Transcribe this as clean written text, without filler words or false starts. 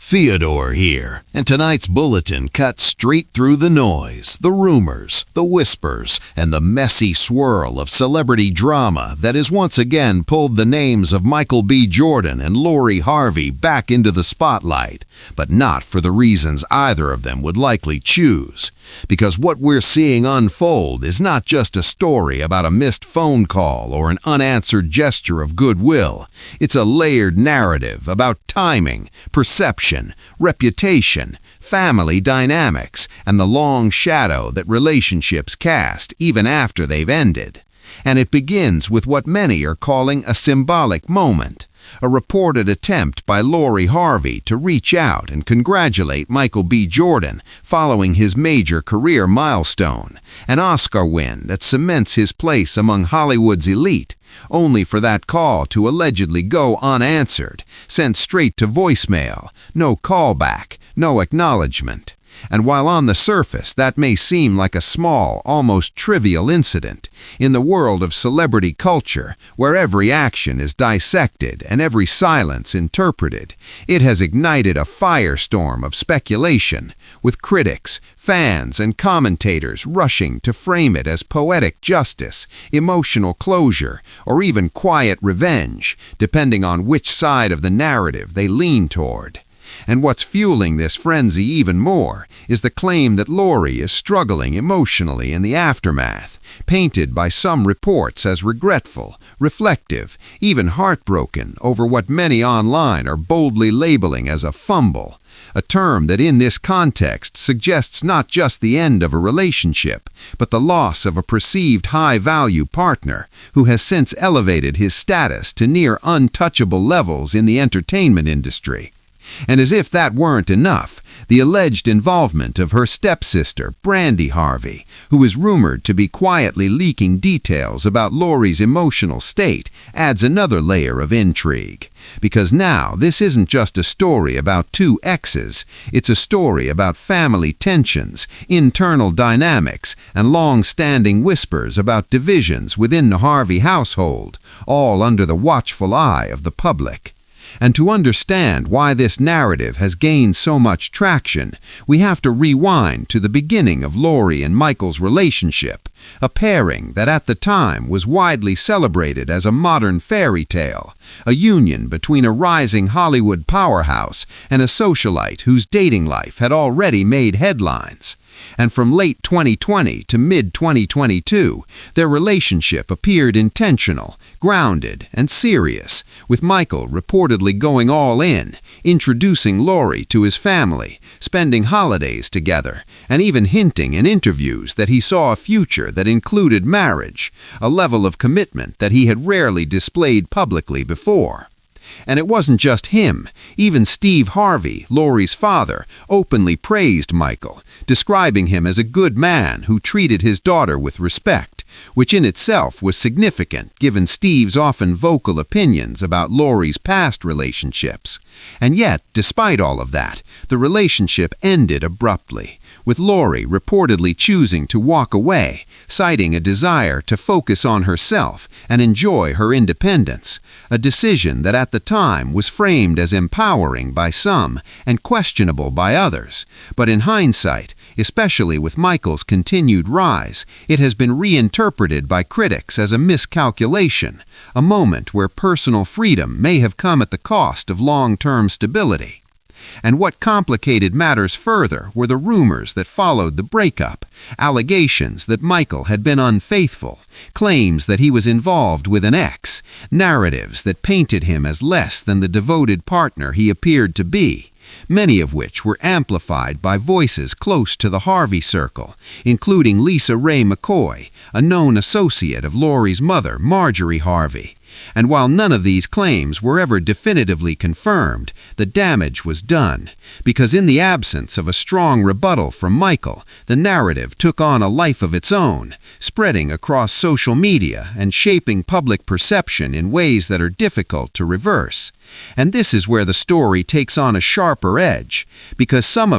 Theodore here, and tonight's bulletin cuts straight through the noise, the rumors, the whispers, and the messy swirl of celebrity drama that has once again pulled the names of Michael B. Jordan and Lori Harvey back into the spotlight, but not for the reasons either of them would likely choose. Because what we're seeing unfold is not just a story about a missed phone call or an unanswered gesture of goodwill. It's a layered narrative about timing, perception, reputation, family dynamics, and the long shadow that relationships cast even after they've ended. And it begins with what many are calling a symbolic moment. A reported attempt by Lori Harvey to reach out and congratulate Michael B. Jordan following his major career milestone, an Oscar win that cements his place among Hollywood's elite, only for that call to allegedly go unanswered, sent straight to voicemail, no callback, no acknowledgement. And while on the surface that may seem like a small, almost trivial incident, in the world of celebrity culture, where every action is dissected and every silence interpreted, it has ignited a firestorm of speculation, with critics, fans, and commentators rushing to frame it as poetic justice, emotional closure, or even quiet revenge, depending on which side of the narrative they lean toward. And what's fueling this frenzy even more is the claim that Lori is struggling emotionally in the aftermath, painted by some reports as regretful, reflective, even heartbroken over what many online are boldly labeling as a fumble, a term that in this context suggests not just the end of a relationship, but the loss of a perceived high-value partner who has since elevated his status to near untouchable levels in the entertainment industry. And as if that weren't enough, the alleged involvement of her stepsister, Brandy Harvey, who is rumored to be quietly leaking details about Lori's emotional state, adds another layer of intrigue. Because now this isn't just a story about two exes, it's a story about family tensions, internal dynamics, and long-standing whispers about divisions within the Harvey household, all under the watchful eye of the public. And to understand why this narrative has gained so much traction, we have to rewind to the beginning of Lori and Michael's relationship, a pairing that at the time was widely celebrated as a modern fairy tale, a union between a rising Hollywood powerhouse and a socialite whose dating life had already made headlines. And from late 2020 to mid-2022, their relationship appeared intentional, grounded, and serious, with Michael reportedly going all in, introducing Lori to his family, spending holidays together, and even hinting in interviews that he saw a future that included marriage, a level of commitment that he had rarely displayed publicly before. And it wasn't just him. Even Steve Harvey, Lori's father, openly praised Michael, describing him as a good man who treated his daughter with respect, which in itself was significant given Steve's often vocal opinions about Lori's past relationships. And yet, despite all of that, the relationship ended abruptly, with Lori reportedly choosing to walk away, citing a desire to focus on herself and enjoy her independence, a decision that at the time was framed as empowering by some and questionable by others. But in hindsight, especially with Michael's continued rise, it has been reinterpreted by critics as a miscalculation, a moment where personal freedom may have come at the cost of long-term stability. And what complicated matters further were the rumors that followed the breakup, allegations that Michael had been unfaithful, claims that he was involved with an ex, narratives that painted him as less than the devoted partner he appeared to be, many of which were amplified by voices close to the Harvey circle, including Lisa Ray McCoy, a known associate of Lori's mother, Marjorie Harvey. And while none of these claims were ever definitively confirmed, the damage was done, because in the absence of a strong rebuttal from Michael, the narrative took on a life of its own, spreading across social media and shaping public perception in ways that are difficult to reverse. And this is where the story takes on a sharper edge, because some